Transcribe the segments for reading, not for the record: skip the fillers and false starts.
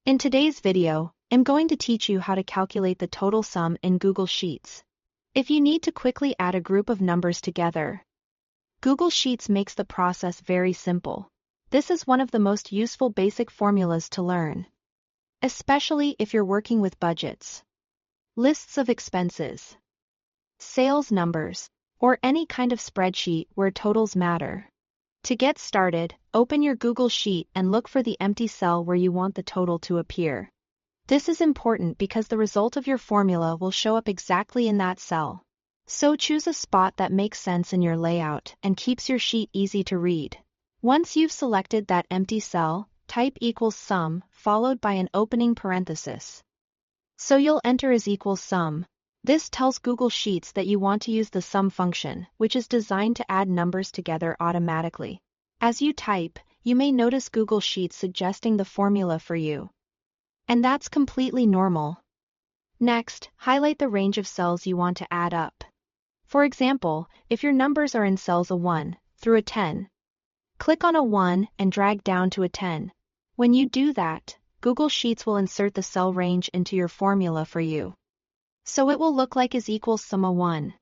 In today's video, I'm going to teach you how to calculate the total sum in Google Sheets. If you need to quickly add a group of numbers together, Google Sheets makes the process very simple. This is one of the most useful basic formulas to learn, especially if you're working with budgets, lists of expenses, sales numbers, or any kind of spreadsheet where totals matter. To get started, open your Google Sheet and look for the empty cell where you want the total to appear. This is important because the result of your formula will show up exactly in that cell. So choose a spot that makes sense in your layout and keeps your sheet easy to read. Once you've selected that empty cell, type equals sum followed by an opening parenthesis. So you'll enter as equals sum. This tells Google Sheets that you want to use the sum function, which is designed to add numbers together automatically. As you type, you may notice Google Sheets suggesting the formula for you. And that's completely normal. Next, highlight the range of cells you want to add up. For example, if your numbers are in cells A1 through a 10, click on A1 and drag down to a 10. When you do that, Google Sheets will insert the cell range into your formula for you. So it will look like is equals sum A1.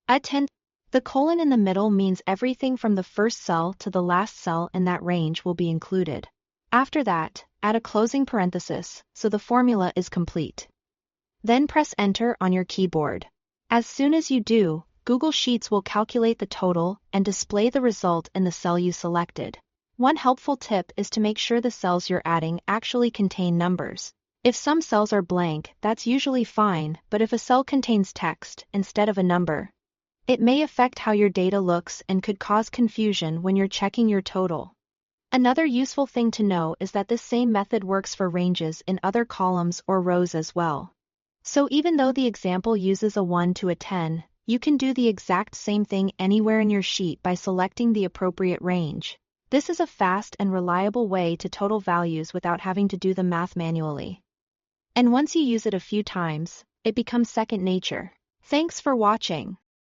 A10. The colon in the middle means everything from the first cell to the last cell in that range will be included. After that, add a closing parenthesis, so the formula is complete. Then press Enter on your keyboard. As soon as you do, Google Sheets will calculate the total and display the result in the cell you selected. One helpful tip is to make sure the cells you're adding actually contain numbers. If some cells are blank, that's usually fine, but if a cell contains text instead of a number, it may affect how your data looks and could cause confusion when you're checking your total. Another useful thing to know is that this same method works for ranges in other columns or rows as well. So even though the example uses a 1 to a 10, you can do the exact same thing anywhere in your sheet by selecting the appropriate range. This is a fast and reliable way to total values without having to do the math manually. And once you use it a few times, it becomes second nature. Thanks for watching.